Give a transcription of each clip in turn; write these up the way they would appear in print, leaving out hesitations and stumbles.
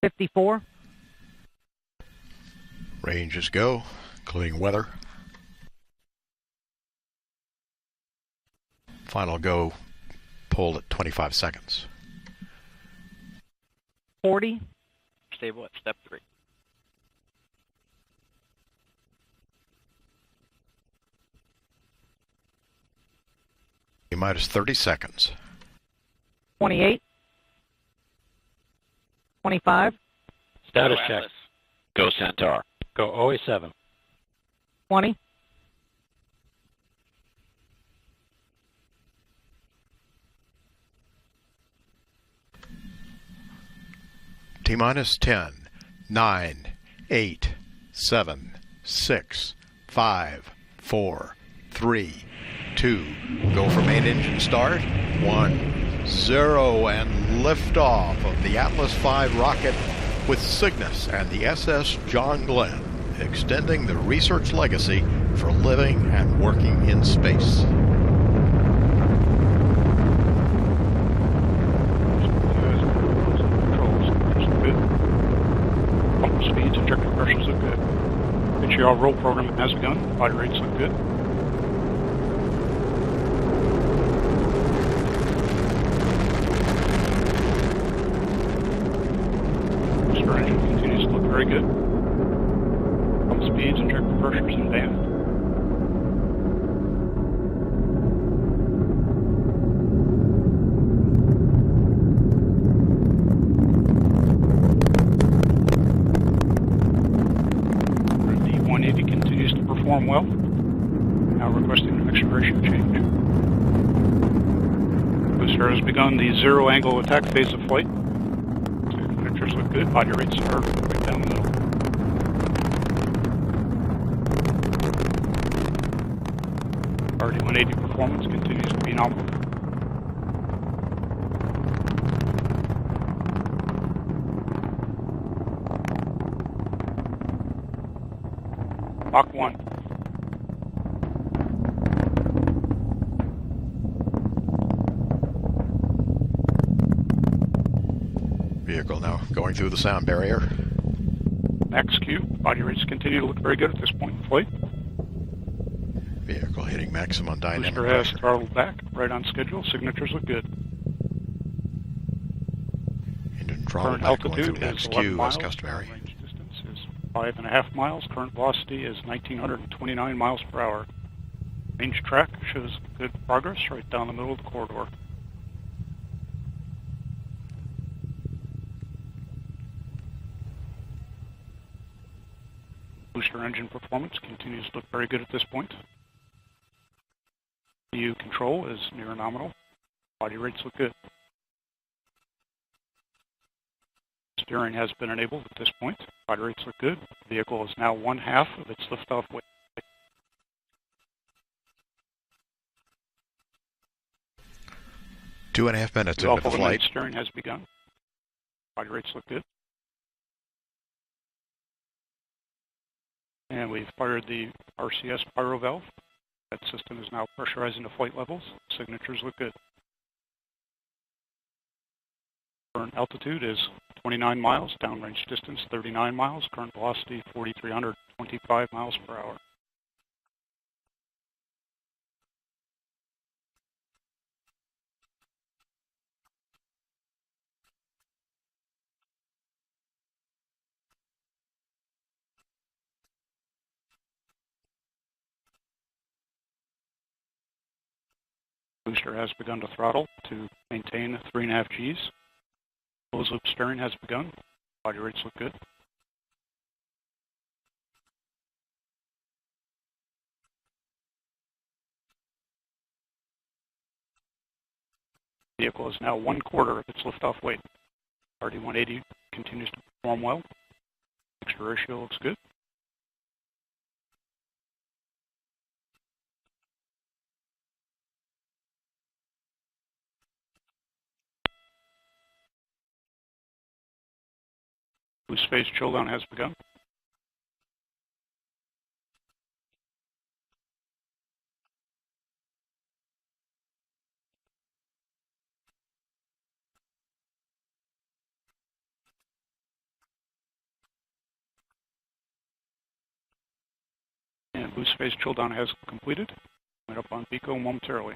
54. Range is go, including weather. Final go, pulled at 25 seconds. 40. Stable at step 3. Minus 30 seconds. 28. 25. Status check. Go Centaur. Go OA-7. 20. T-minus 10, 9, 8, 7, 6, 5, 4, 3, 2. Go for main engine start. 1, 0, and liftoff of the Atlas V rocket with Cygnus and the SS John Glenn, extending the research legacy for living and working in space. Speeds and injector pressures look good. HER roll program has begun. Body rates look good. Booster engine continues to look very good. Pump speeds, injector pressures, and band. Continues to perform well. Now requesting an acceleration change. Booster has begun the zero angle attack phase of flight. Pictures look good. Body rates are right down the middle. RD-180 performance continues to be nominal. Mach 1. Vehicle now going through the sound barrier. Max Q. Body rates continue to look very good at this point in flight. Vehicle hitting maximum dynamic Booster has pressure. throttled back, right on schedule. Signatures look good. Engine throttle Current back going through altitude is max 11 Q miles. as customary. Range distance is 5.5 miles. Current velocity is 1,929 miles per hour. Range track shows good progress right down the middle of the corridor. Booster engine performance continues to look very good at this point. EU control is near nominal. Body rates look good. Steering has been enabled at this point. Body rates look good. The vehicle is now 1/2 of its liftoff weight. Two and a half minutes into the flight. Steering has begun. Body rates look good. And we've fired the RCS pyro valve. That system is now pressurizing to flight levels. Signatures look good. Current altitude is 29 miles. Downrange distance 39 miles. Current velocity 4,325 miles per hour. Booster has begun to throttle to maintain 3.5 Gs. Closed loop steering has begun. Body rates look good. Vehicle is now 1/4 of its liftoff weight. RD-180 continues to perform well. Mixture ratio looks good. Boost phase chill down has begun. Loose phase chill down has completed. Coming up on Pico momentarily.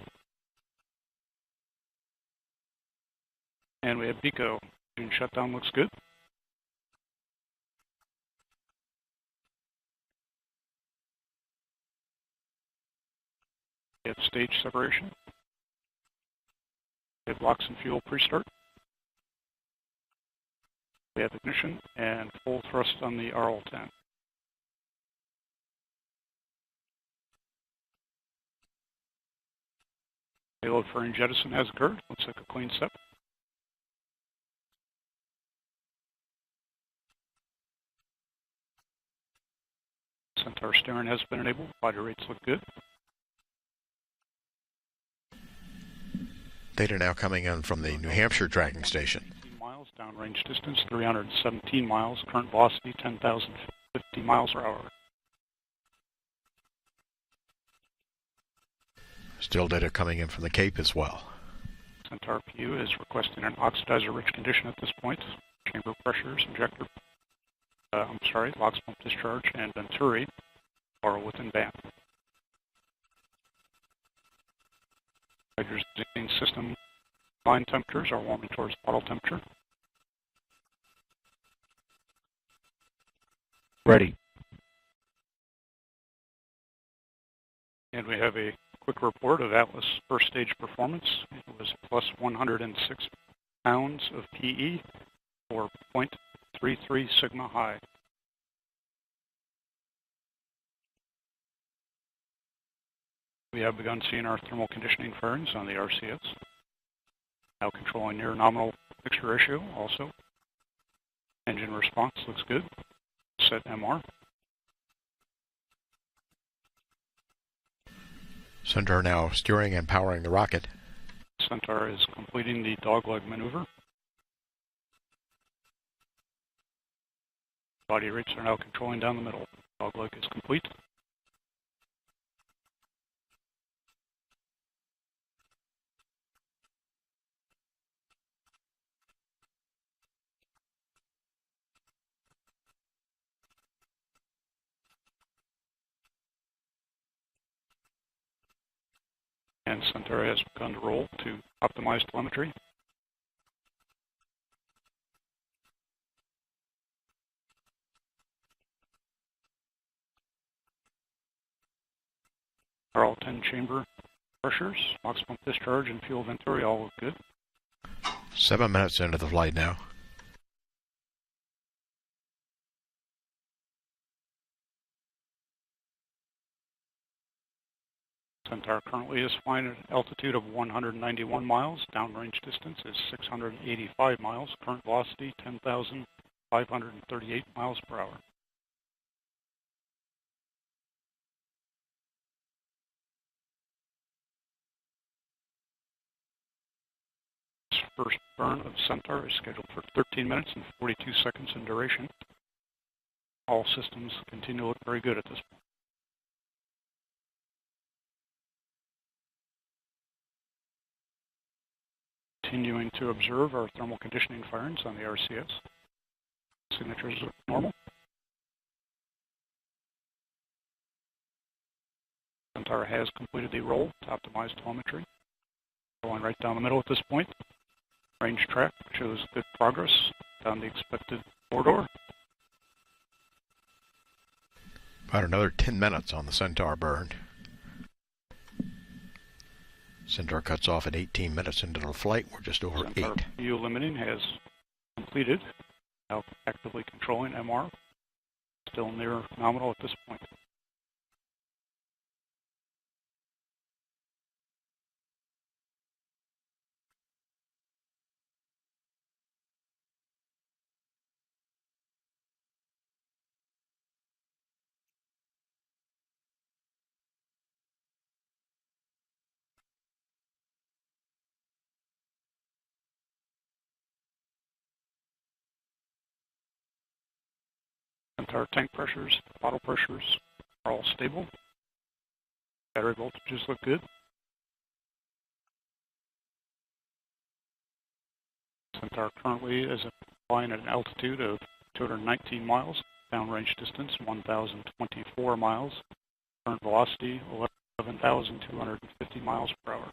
And we have Pico. Engine shutdown looks good. We have stage separation. We have LOX and fuel pre-start. We have ignition and full thrust on the RL-10. Payload fairing jettison has occurred. Looks like a clean step. Centaur steering has been enabled. Body rates look good. Data now coming in from the New Hampshire tracking station. Miles, downrange distance 317 miles, current velocity 10,050 miles per hour. Still data coming in from the Cape as well. Centaur PU is requesting an oxidizer-rich condition at this point. Chamber pressures, injector, LOX pump discharge, and venturi are within band. Hydrogen system line temperatures are warming towards bottle temperature. Ready. And we have a quick report of Atlas first stage performance. It was plus 106 pounds of PE for 0.33 sigma high. We have begun seeing our thermal conditioning fairings on the RCS. Now controlling near nominal mixture ratio also. Engine response looks good. Set MR. Centaur now steering and powering the rocket. Centaur is completing the dogleg maneuver. Body rates are now controlling down the middle. Dogleg is complete. And Centaur has begun to roll to optimize telemetry. RL-10 chamber pressures, LOX pump discharge, and fuel venturi all look good. 7 minutes into the flight now. Centaur currently is flying at an altitude of 191 miles. Downrange distance is 685 miles. Current velocity 10,538 miles per hour. This first burn of Centaur is scheduled for 13 minutes and 42 seconds in duration. All systems continue to look very good at this point. Continuing to observe our thermal conditioning firings on the RCS. Signatures look normal. Centaur has completed the roll to optimize telemetry. Going right down the middle at this point. Range track shows good progress down the expected corridor. About another 10 minutes on the Centaur burn. Centaur cuts off at 18 minutes into the flight. We're just over Centaur 8. fuel limiting has completed. Now actively controlling MR. Still near nominal at this point. Centaur tank pressures, bottle pressures are all stable. Battery voltages look good. Centaur currently is flying at an altitude of 219 miles, downrange distance 1,024 miles. Current velocity 11,250 miles per hour.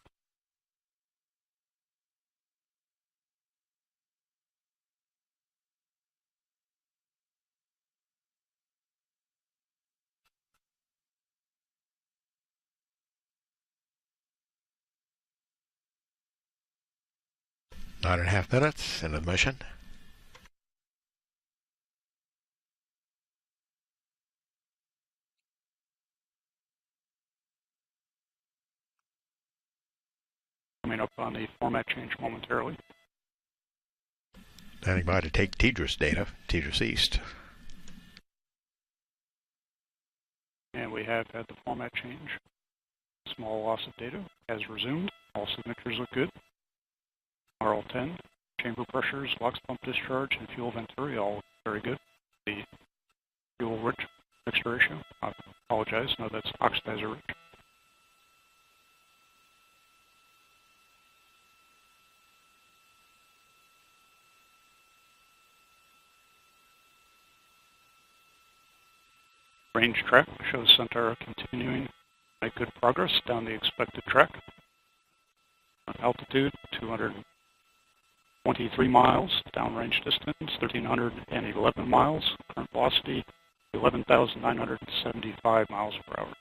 Nine and a half minutes into the mission. Coming up on the format change momentarily. Standing by to take TDRS data, TDRS East. And we have had the format change. Small loss of data has resumed. All signatures look good. RL10, chamber pressures, LOX pump discharge, and fuel venturi all very good. The fuel rich mixture ratio, I apologize, no, that's oxidizer rich. Range track shows Centaur continuing to make good progress down the expected track. Altitude 223 miles, downrange distance 1,311 miles, current velocity 11,975 miles per hour.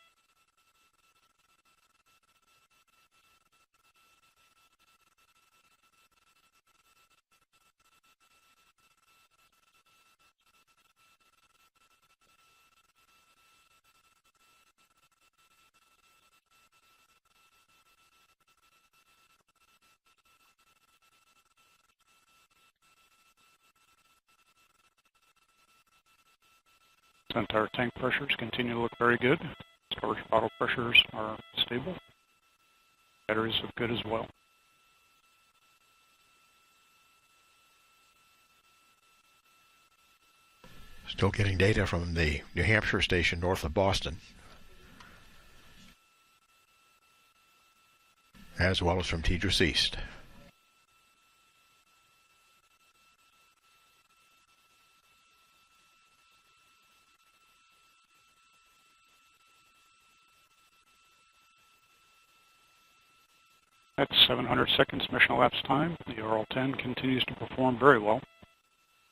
Centaur tank pressures continue to look very good. Storage bottle pressures are stable. Batteries look good as well. Still getting data from the New Hampshire station north of Boston, as well as from TDRS East. At 700 seconds mission elapsed time, the RL10 continues to perform very well.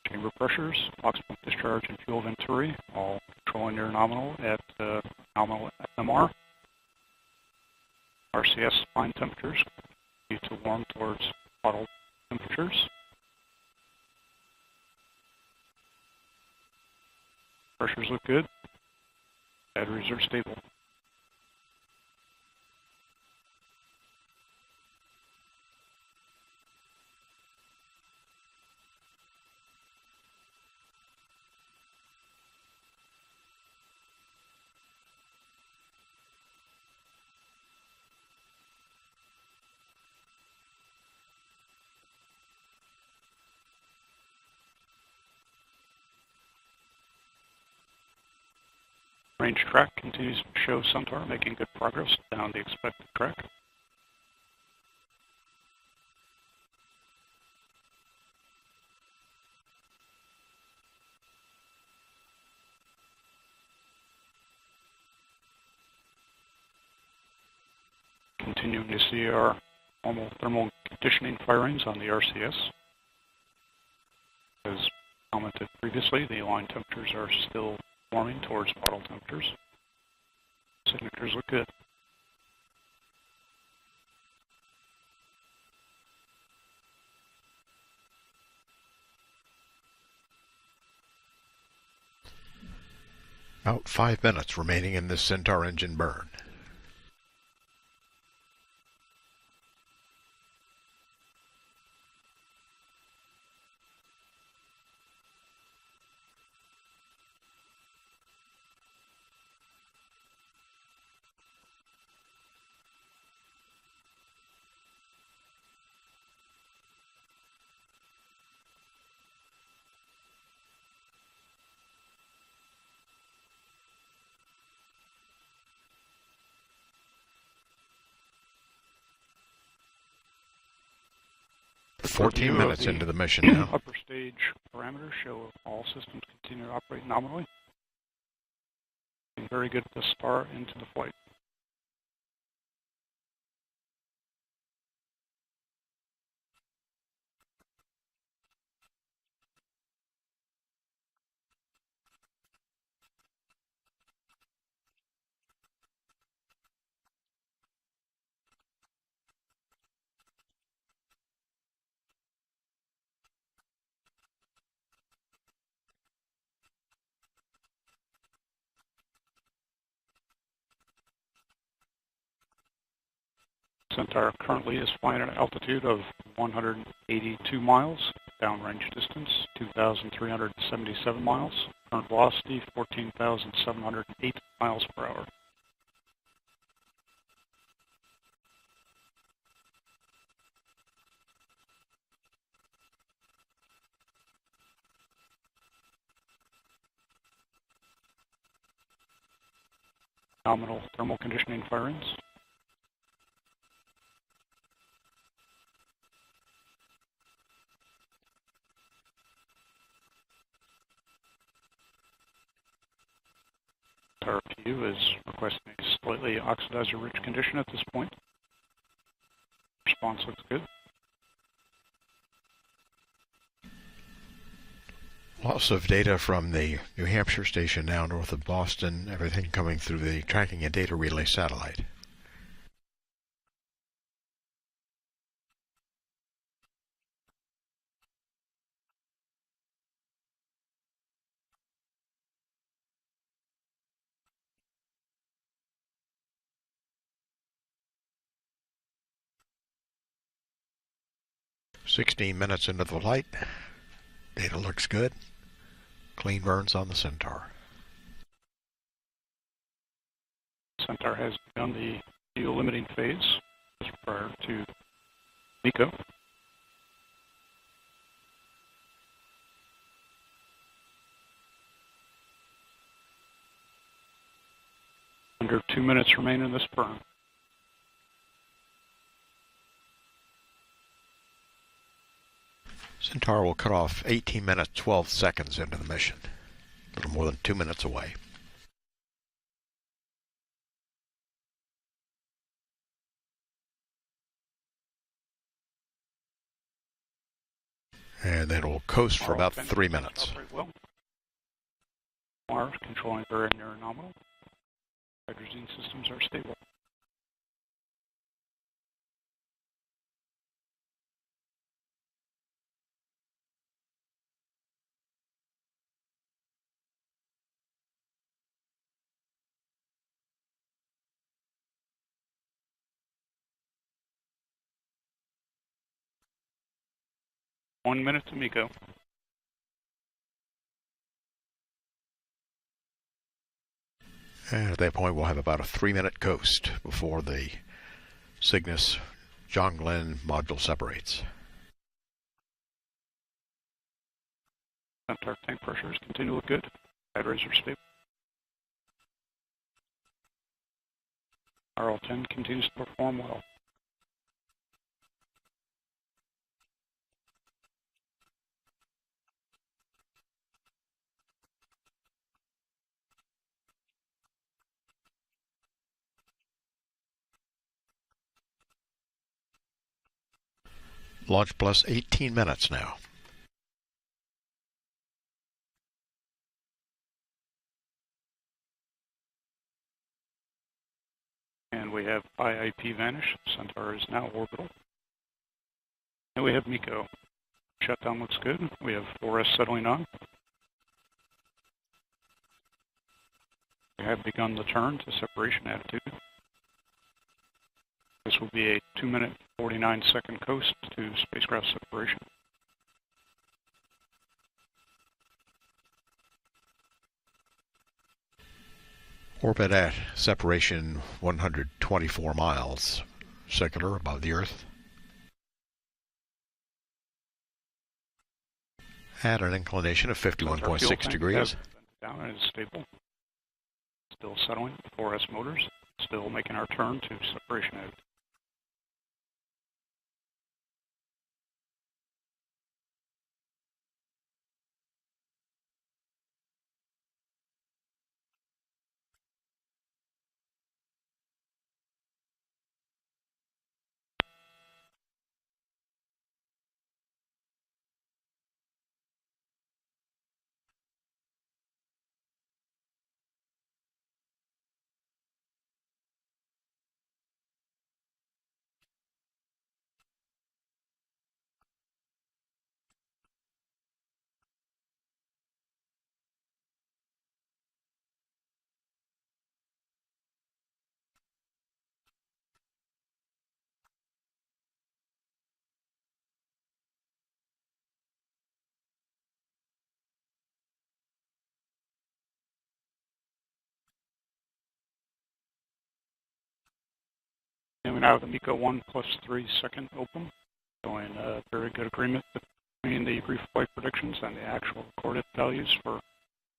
Chamber pressures, LOX pump discharge, and fuel venturi all controlling near nominal at nominal MR. RCS line temperatures continue to warm towards bottle temperatures. Pressures look good. Batteries are stable. Range track continues to show Centaur making good progress down the expected track. Continuing to see our normal thermal conditioning firings on the RCS. As commented previously, the line temperatures are still warming towards bottle temperatures. Signatures look good. About 5 minutes remaining in this Centaur engine burn. The 14 minutes into the mission now. Upper stage parameters show all systems continue to operate nominally. very good at the star into the flight. Centaur currently is flying at an altitude of 182 miles, downrange distance 2,377 miles, current velocity 14,708 miles per hour. Nominal thermal conditioning firings. RPU is requesting a slightly oxidizer-rich condition at this point. Response looks good. Lots of data from the New Hampshire station now north of Boston, everything coming through the tracking and data relay satellite. .16 minutes into the flight. Data looks good. Clean burns on the Centaur. Centaur has begun the fuel limiting phase just prior to MECO. Under 2 minutes remain in this burn. Centaur will cut off 18 minutes 12 seconds into the mission. A little more than 2 minutes away. And then it will coast for about 3 minutes. Well. Are controlling very near nominal. Hydrazine systems are stable. One minute to MECO. And at that point, we'll have about a 3-minute coast before the Cygnus John Glenn module separates. Centaur tank pressures continue to look good. Hydrates are stable. RL-10 continues to perform well. Launch plus 18 minutes now. And we have IIP vanish. Centaur is now orbital. And we have MECO. Shutdown looks good. We have 4S settling on. We have begun the turn to separation attitude. This will be a 2-minute, 49-second coast to spacecraft separation. Orbit at separation 124 miles circular above the Earth. At an inclination of 51.6 degrees. Down and is stable. Still settling. 4S motors. Still making our turn to separation attitude. And we now have the MECO 1 +3 second open, showing a very good agreement between the brief flight predictions and the actual recorded values for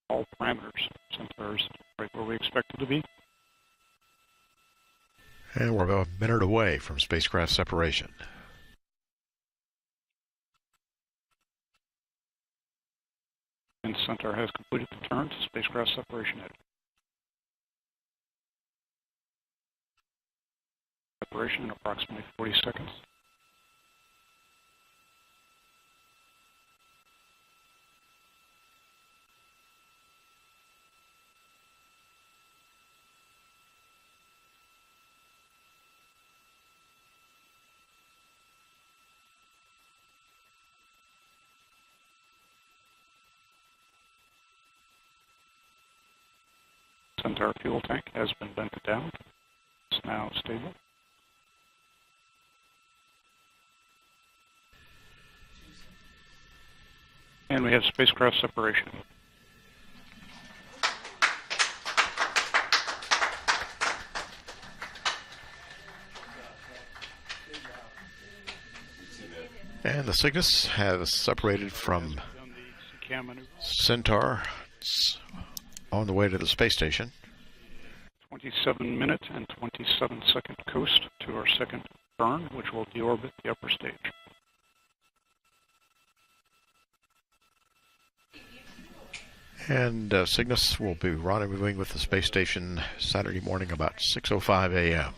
all parameters. Centaur is right where we expect it to be. And we're about a minute away from spacecraft separation. And Centaur has completed the turn to spacecraft separation edge. Separation in approximately 40 seconds. Centaur fuel tank has been vented down. It's now stable. And we have spacecraft separation. And the Cygnus has separated from Centaur. It's on the way to the space station. 27-minute and 27-second coast to our second burn, which will deorbit the upper stage. And Cygnus will be rendezvousing with the space station Saturday morning about 6:05 a.m.